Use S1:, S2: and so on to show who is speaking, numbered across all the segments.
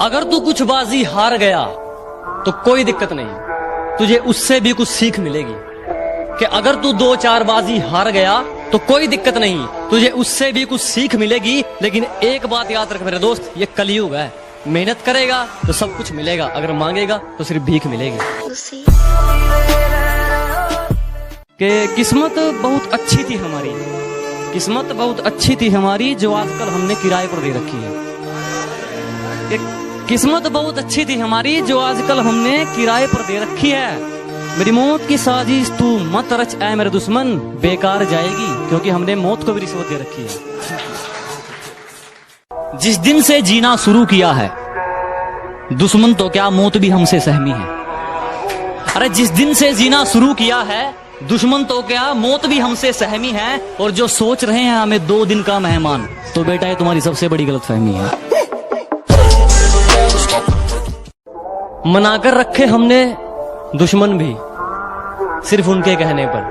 S1: अगर तू कुछ बाजी हार गया तो कोई दिक्कत नहीं, तुझे उससे भी कुछ सीख मिलेगी। कि अगर तू 2-4 बाजी हार गया तो कोई दिक्कत नहीं, तुझे उससे भी कुछ सीख मिलेगी। लेकिन एक बात याद रख मेरे दोस्त, ये कलयुग है। मेहनत करेगा तो सब कुछ मिलेगा, अगर मांगेगा तो सिर्फ भीख मिलेगी। कि किस्मत बहुत अच्छी थी हमारी, किस्मत बहुत अच्छी थी हमारी, जो आजकल हमने किराए पर दे रखी है। किस्मत बहुत अच्छी थी हमारी, जो आजकल हमने किराए पर दे रखी है। मेरी मौत की साजिश तू मत रच ऐ मेरे दुश्मन, बेकार जाएगी, क्योंकि हमने मौत को भी रिश्वत दे रखी है। जिस दिन से जीना शुरू किया है दुश्मन तो क्या मौत भी हमसे सहमी है। अरे जिस दिन से जीना शुरू किया है दुश्मन तो क्या मौत भी हमसे सहमी है। और जो सोच रहे हैं हमें 2 दिन का मेहमान, तो बेटा ये तुम्हारी सबसे बड़ी गलतफहमी है। मनाकर रखे हमने दुश्मन भी सिर्फ उनके कहने पर,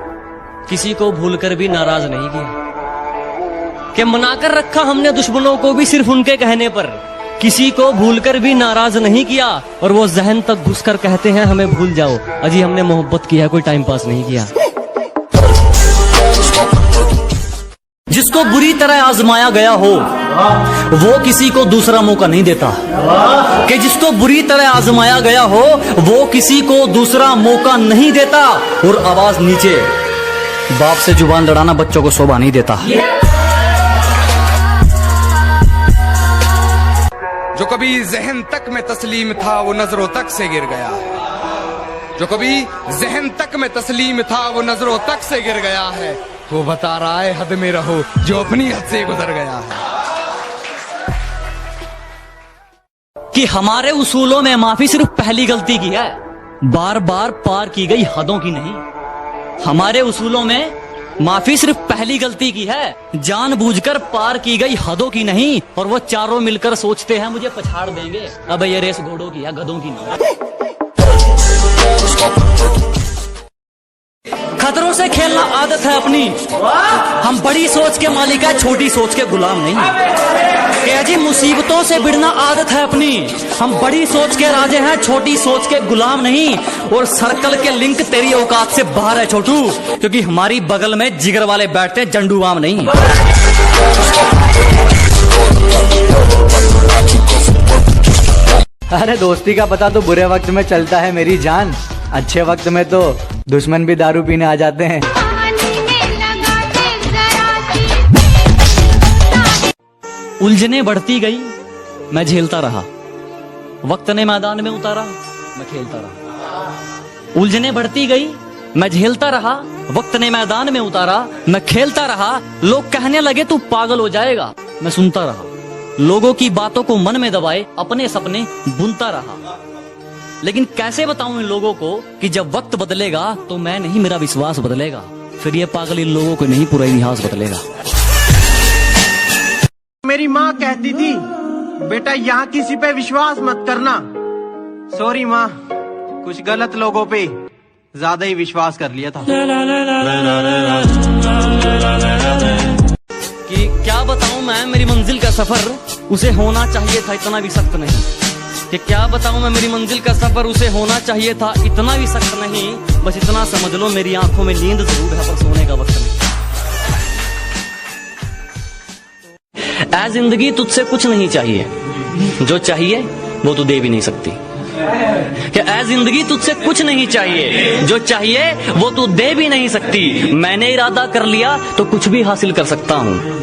S1: किसी को भूलकर भी नाराज नहीं किया। कि मनाकर रखा हमने दुश्मनों को भी सिर्फ उनके कहने पर, किसी को भूलकर भी नाराज नहीं किया। और वो जहन तक घुसकर कहते हैं हमें भूल जाओ, अजी हमने मोहब्बत किया, कोई टाइम पास नहीं किया। जिसको बुरी तरह आजमाया गया हो वो किसी को दूसरा मौका नहीं देता। कि जिसको बुरी तरह आजमाया गया हो वो किसी को दूसरा मौका नहीं देता। और आवाज नीचे, बाप से जुबान लड़ाना बच्चों को शोभा नहीं देता।
S2: जो कभी जहन तक में तस्लीम था वो नजरों तक से गिर गया है। जो कभी जहन तक में तस्लीम था वो नजरों तक से गिर गया है। वो बता रहा है हद में रहो जो अपनी हद से गुजर गया है।
S1: कि हमारे उसूलों में माफी सिर्फ पहली गलती की है, बार बार पार की गई हदों की नहीं। हमारे उसूलों में माफी सिर्फ पहली गलती की है, जानबूझकर पार की गई हदों की नहीं। और वो चारों मिलकर सोचते हैं मुझे पछाड़ देंगे, अब ये रेस घोड़ों की है गधों की नहीं। खतरों से खेलना आदत है अपनी, हम बड़ी सोच के मालिक है, छोटी सोच के गुलाम नहीं। जी मुसीबतों से भिड़ना आदत है अपनी, हम बड़ी सोच के राजे हैं, छोटी सोच के गुलाम नहीं। और सर्कल के लिंक तेरी औकात से बाहर है छोटू, क्योंकि हमारी बगल में जिगर वाले बैठते हैं, जंडूबाम नहीं।
S3: अरे दोस्ती का पता तो बुरे वक्त में चलता है मेरी जान, अच्छे वक्त में तो दुश्मन भी दारू पीने आ जाते हैं।
S1: उलझने बढ़ती गई मैं झेलता रहा, वक्त ने मैदान में उतारा मैं खेलता रहा। उलझने बढ़ती गई मैं झेलता रहा, वक्त ने मैदान में उतारा मैं खेलता रहा। लोग कहने लगे तू पागल हो जाएगा, मैं सुनता रहा। लोगों की बातों को मन में दबाए अपने सपने बुनता रहा। लेकिन कैसे बताऊं इन लोगों को कि जब वक्त बदलेगा तो मैं नहीं, मेरा विश्वास बदलेगा। फिर ये पागल इन लोगों को नहीं, पूरा इतिहास बदलेगा।
S4: मेरी माँ कहती थी बेटा यहाँ किसी पे विश्वास मत करना। सॉरी माँ, कुछ गलत लोगों पे ज्यादा ही विश्वास कर लिया था।
S1: कि क्या बताऊं मैं मेरी मंजिल का सफर, उसे होना चाहिए था इतना भी सख्त नहीं। कि क्या बताऊं मैं मेरी मंजिल का सफर, उसे होना चाहिए था इतना भी सख्त नहीं। बस इतना समझ लो मेरी आंखों में नींद जरूर है पर सोने का वक्त नहीं। ऐ जिंदगी तुझसे कुछ नहीं चाहिए, जो चाहिए वो तू दे भी नहीं सकती। कि ऐ जिंदगी तुझसे कुछ नहीं चाहिए, जो चाहिए वो तू दे भी नहीं सकती। मैंने इरादा कर लिया तो कुछ भी हासिल कर सकता हूँ।